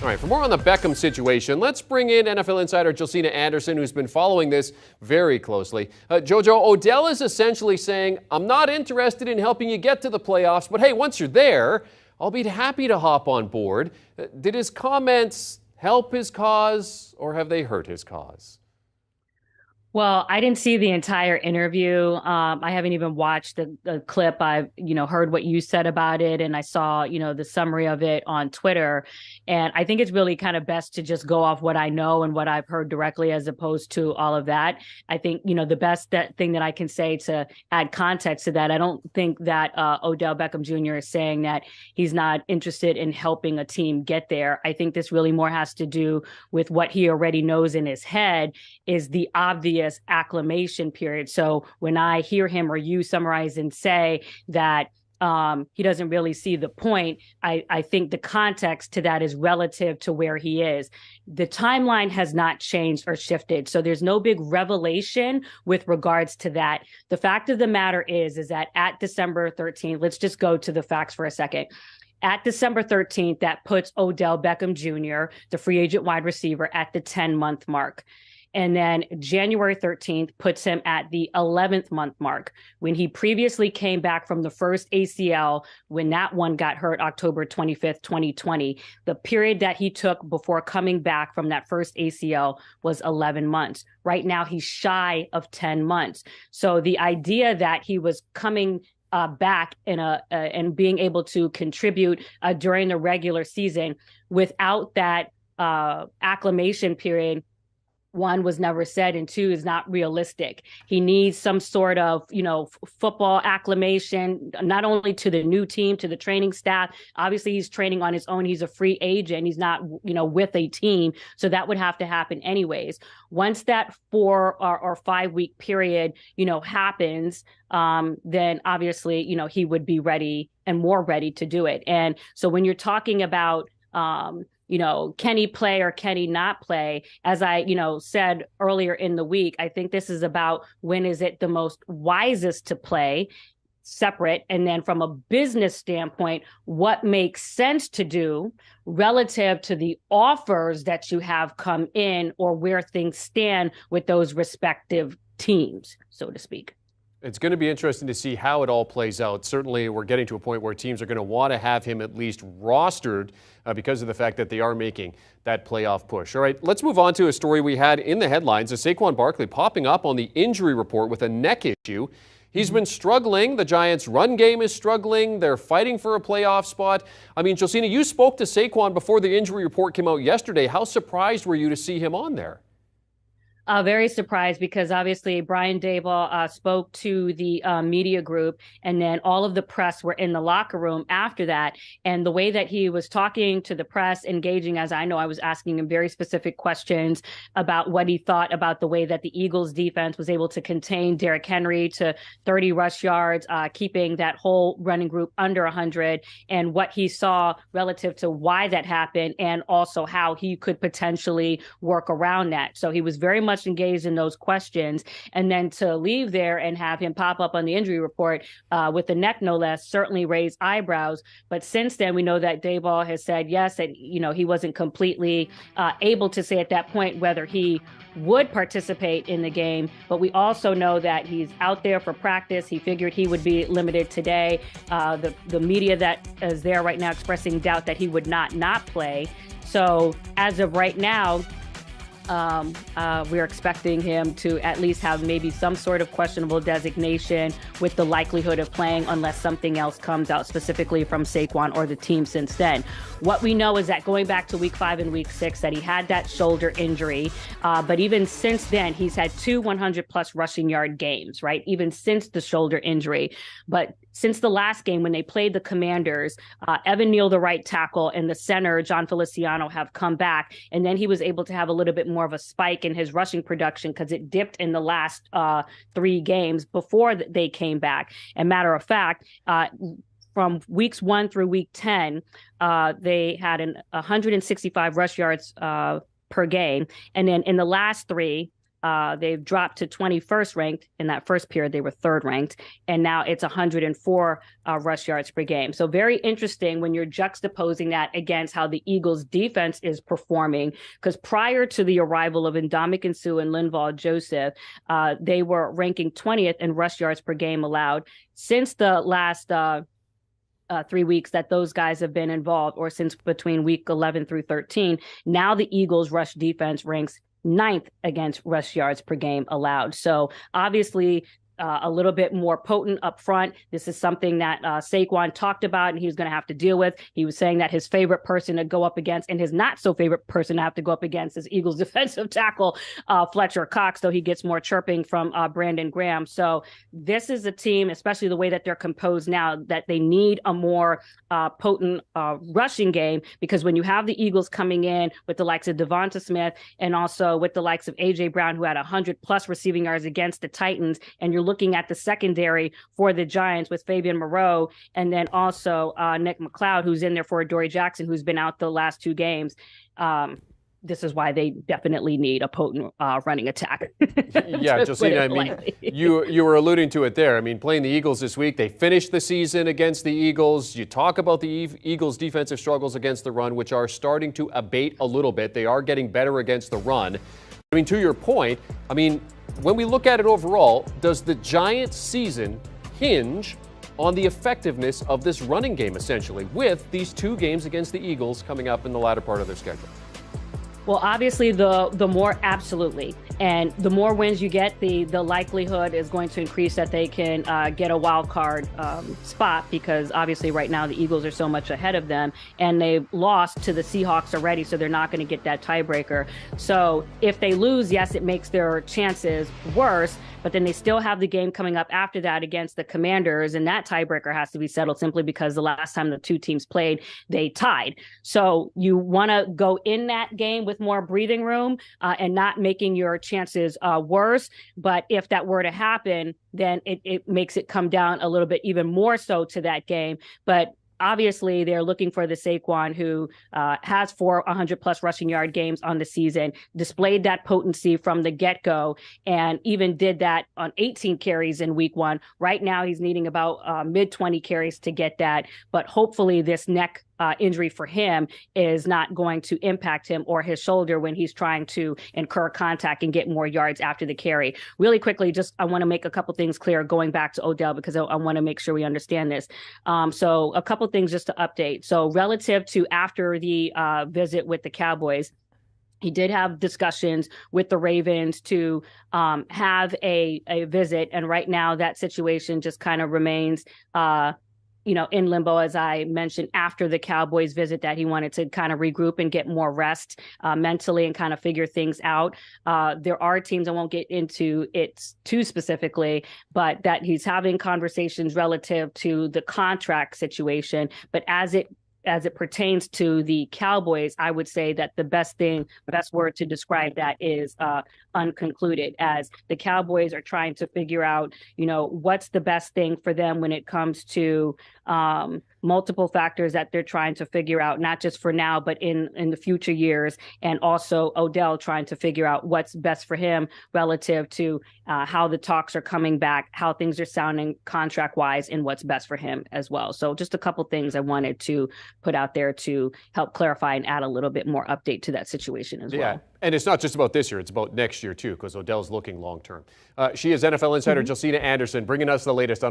All right, for more on the Beckham situation, let's bring in NFL insider Josina Anderson, who's been following this very closely. Jojo, Odell is essentially saying, I'm not interested in helping you get to the playoffs, but hey, once you're there, I'll be happy to hop on board. Did his comments help his cause, or have they hurt his cause? Well, I didn't see the entire interview. I haven't even watched the clip. I've, heard what you said about it, and I saw, the summary of it on Twitter. And I think it's really kind of best to just go off what I know and what I've heard directly, as opposed to all of that. I think, the best thing that I can say to add context to that, I don't think that Odell Beckham Jr. is saying that he's not interested in helping a team get there. I think this really more has to do with what he already knows in his head is the obvious acclimation period. So when I hear him or you summarize and say that he doesn't really see the point, I think the context to that is relative to where he is. The timeline has not changed or shifted. So there's no big revelation with regards to that. The fact of the matter is that at December 13th, let's just go to the facts for a second. At December 13th, that puts Odell Beckham Jr., the free agent wide receiver, at the 10-month mark. And then January 13th puts him at the 11th month mark. When he previously came back from the first ACL, when that one got hurt October 25th, 2020, the period that he took before coming back from that first ACL was 11 months. Right now, he's shy of 10 months. So the idea that he was coming back and being able to contribute during the regular season without that acclimation period, one, was never said, and two, is not realistic. He needs some sort of, football acclimation, not only to the new team, to the training staff. Obviously, he's training on his own. He's a free agent. He's not, with a team. So that would have to happen anyways. Once that 4 or 5 week period, happens, then obviously, he would be ready and more ready to do it. And so when you're talking about, can he play or can he not play? As I, said earlier in the week, I think this is about when is it the most wisest to play separate. And then from a business standpoint, what makes sense to do relative to the offers that you have come in or where things stand with those respective teams, so to speak. It's going to be interesting to see how it all plays out. Certainly, we're getting to a point where teams are going to want to have him at least rostered because of the fact that they are making that playoff push. All right, let's move on to a story we had in the headlines. Saquon Barkley popping up on the injury report with a neck issue. He's been struggling. The Giants' run game is struggling. They're fighting for a playoff spot. I mean, Josina, you spoke to Saquon before the injury report came out yesterday. How surprised were you to see him on there? Very surprised because obviously Brian Daboll spoke to the media group, and then all of the press were in the locker room after that. And the way that he was talking to the press, engaging, as I know, I was asking him very specific questions about what he thought about the way that the Eagles defense was able to contain Derrick Henry to 30 rush yards, keeping that whole running group under 100, and what he saw relative to why that happened, and also how he could potentially work around that. So he was very much engaged in those questions, and then to leave there and have him pop up on the injury report with the neck, no less, certainly raised eyebrows. But since then, we know that Daboll has said yes, that he wasn't completely able to say at that point whether he would participate in the game. But we also know that he's out there for practice. He figured he would be limited today. The media that is there right now expressing doubt that he would not play. So as of right now, we're expecting him to at least have maybe some sort of questionable designation with the likelihood of playing unless something else comes out specifically from Saquon or the team since then. What we know is that going back to week 5 and week 6 that he had that shoulder injury. But even since then, he's had 2 100-plus rushing yard games, right? Even since the shoulder injury. But since the last game when they played the Commanders, Evan Neal, the right tackle, and the center, John Feliciano, have come back. And then he was able to have a little bit more of a spike in his rushing production because it dipped in the last 3 games before they came back. And matter of fact, from weeks 1 through week 10, they had 165 rush yards per game. And then in the last 3, they've dropped to 21st ranked. In that first period, they were third ranked, and now it's 104 rush yards per game. So very interesting when you're juxtaposing that against how the Eagles defense is performing, because prior to the arrival of Ndamukong Suh and Linval Joseph, they were ranking 20th in rush yards per game allowed. Since the last 3 weeks that those guys have been involved, or since between week 11 through 13, now the Eagles rush defense ranks 9th against rush yards per game allowed. So obviously a little bit more potent up front. This is something that Saquon talked about and he was going to have to deal with. He was saying that his favorite person to go up against and his not so favorite person to have to go up against is Eagles defensive tackle Fletcher Cox, though he gets more chirping from Brandon Graham. So this is a team, especially the way that they're composed now, that they need a more potent rushing game, because when you have the Eagles coming in with the likes of Devonta Smith and also with the likes of A.J. Brown, who had 100+ receiving yards against the Titans, and you're looking at the secondary for the Giants with Fabian Moreau and then also Nick McLeod, who's in there for Adoree Jackson, who's been out the last 2 games. This is why they definitely need a potent running attack. Yeah, Josina, I mean, you were alluding to it there. I mean, playing the Eagles this week, they finished the season against the Eagles. You talk about the Eagles' defensive struggles against the run, which are starting to abate a little bit. They are getting better against the run. I mean, to your point, I mean, when we look at it overall, does the Giants' season hinge on the effectiveness of this running game, essentially, with these 2 games against the Eagles coming up in the latter part of their schedule? Well, obviously, the more, absolutely. And the more wins you get, the likelihood is going to increase that they can get a wild card spot, because obviously right now the Eagles are so much ahead of them and they've lost to the Seahawks already, so they're not going to get that tiebreaker. So if they lose, yes, it makes their chances worse, but then they still have the game coming up after that against the Commanders, and that tiebreaker has to be settled simply because the last time the 2 teams played, they tied. So you want to go in that game with more breathing room and not making your chances worse. But if that were to happen, then it makes it come down a little bit even more so to that game. But obviously, they're looking for the Saquon who has 4 100+ rushing yard games on the season, displayed that potency from the get-go, and even did that on 18 carries in week 1. Right now, he's needing about mid-20 carries to get that. But hopefully this neck injury for him is not going to impact him or his shoulder when he's trying to incur contact and get more yards after the carry. Really quickly, I want to make a couple things clear going back to Odell, because I want to make sure we understand this. So a couple things just to update. So relative to after the visit with the Cowboys, he did have discussions with the Ravens to have a visit. And right now that situation just kind of remains in limbo, as I mentioned, after the Cowboys visit, that he wanted to kind of regroup and get more rest mentally and kind of figure things out. There are teams, I won't get into it too specifically, but that he's having conversations relative to the contract situation. But as it pertains to the Cowboys, I would say that the best word to describe that is unconcluded, as the Cowboys are trying to figure out, what's the best thing for them when it comes to multiple factors that they're trying to figure out, not just for now, but in the future years. And also Odell trying to figure out what's best for him relative to how the talks are coming back, how things are sounding contract wise, and what's best for him as well. So just a couple things I wanted to put out there to help clarify and add a little bit more update to that situation as well. And it's not just about this year, it's about next year too, because Odell's looking long term. She is NFL insider Josina Anderson, bringing us the latest on